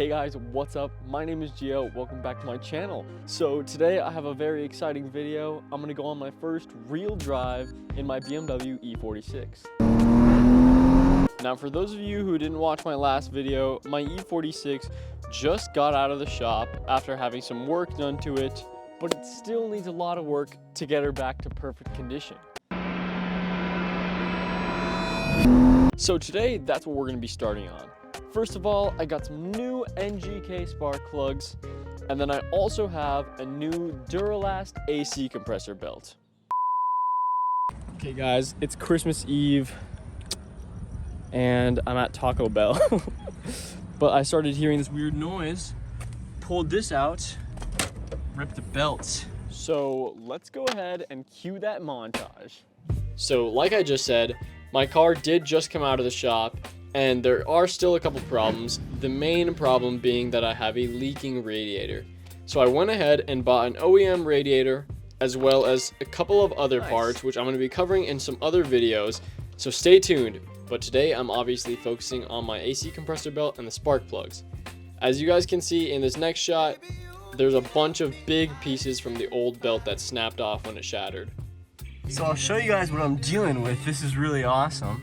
Hey guys, what's up? My name is Gio. Welcome back to my channel. So today I have a very exciting video. I'm gonna go on my first real drive in my BMW E46. Now for those of you who didn't watch my last video, my E46 just got out of the shop after having some work done to it, but it still needs a lot of work to get her back to perfect condition. So today, that's what we're gonna be starting on. First of all, I got some new NGK spark plugs, and then I also have a new Duralast AC compressor belt. Okay guys, it's Christmas Eve, and I'm at Taco Bell. But I started hearing this weird noise, pulled this out, ripped the belt. So let's go ahead and cue that montage. So like I just said, my car did just come out of the shop, and there are still a couple problems. The main problem being that I have a leaking radiator. So I went ahead and bought an OEM radiator, as well as a couple of other parts, which I'm going to be covering in some other videos, so stay tuned. But today I'm obviously focusing on my AC compressor belt and the spark plugs. As you guys can see in this next shot, there's a bunch of big pieces from the old belt that snapped off when it shattered. So I'll show you guys what I'm dealing with. This is really awesome.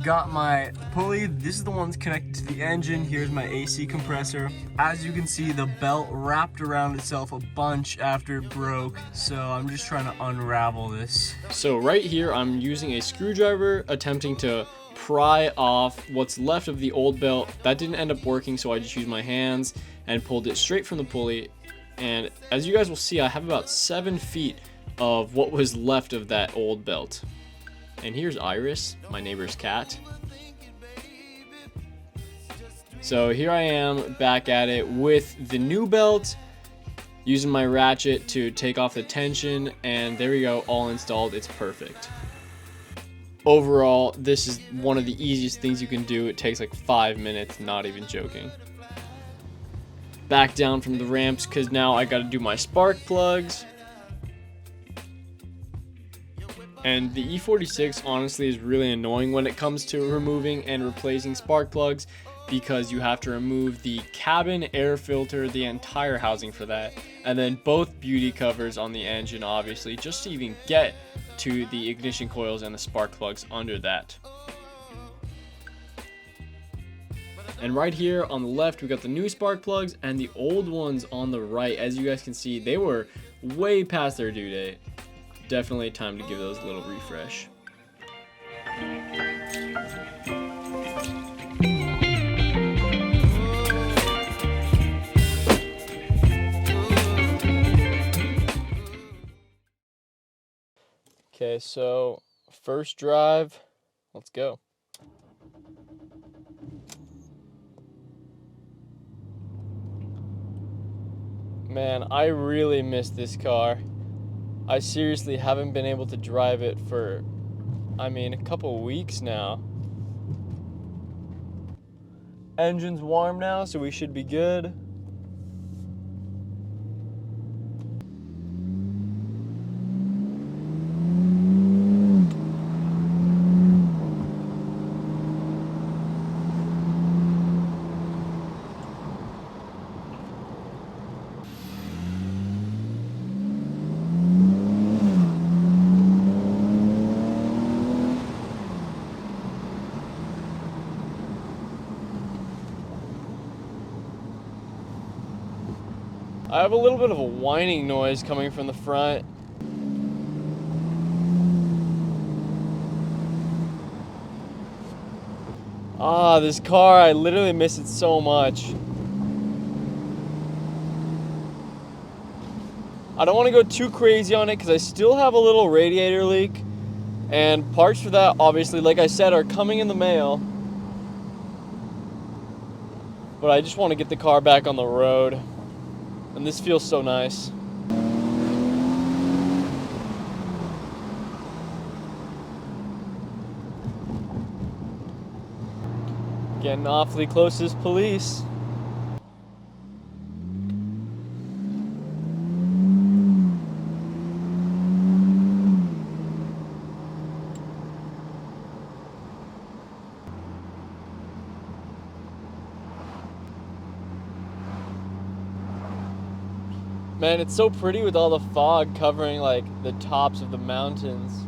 Got my pulley. This is the one that's connected to the engine. Here's my AC compressor. As you can see, the belt wrapped around itself a bunch after it broke. So I'm just trying to unravel this. So right here, I'm using a screwdriver attempting to pry off what's left of the old belt. That didn't end up working, so I just used my hands and pulled it straight from the pulley. And as you guys will see, I have about 7 feet of what was left of that old belt. And here's Iris, my neighbor's cat. So here I am back at it with the new belt, using my ratchet to take off the tension, and there we go, all installed. It's perfect. Overall, this is one of the easiest things you can do. It takes like 5 minutes, not even joking. Back down from the ramps, because now I got to do my spark plugs. And the E46 honestly is really annoying when it comes to removing and replacing spark plugs, because you have to remove the cabin air filter, the entire housing for that, and then both beauty covers on the engine, obviously, just to even get to the ignition coils and the spark plugs under that. And right here on the left, we got the new spark plugs, and the old ones on the right. As you guys can see, they were way past their due date. Definitely time to give those a little refresh. Okay, so first drive, let's go. Man, I really miss this car. I seriously haven't been able to drive it for, a couple weeks now. Engine's warm now, so we should be good. I have a little bit of a whining noise coming from the front. This car, I literally miss it so much. I don't want to go too crazy on it because I still have a little radiator leak, and parts for that, obviously, like I said, are coming in the mail. But I just want to get the car back on the road. And this feels so nice. Getting awfully close to this police. Man, it's so pretty with all the fog covering like the tops of the mountains.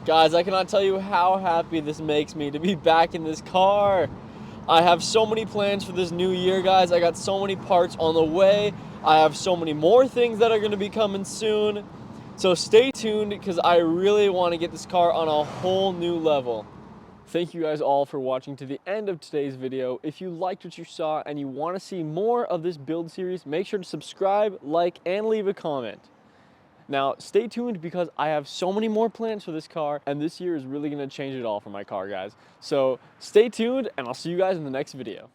Guys, I cannot tell you how happy this makes me to be back in this car. I have so many plans for this new year, guys. I got so many parts on the way. I have so many more things that are going to be coming soon. So stay tuned because I really want to get this car on a whole new level. Thank you guys all for watching to the end of today's video. If you liked what you saw and you want to see more of this build series, make sure to subscribe, like, and leave a comment. Now, stay tuned because I have so many more plans for this car, and this year is really going to change it all for my car, guys. So stay tuned, and I'll see you guys in the next video.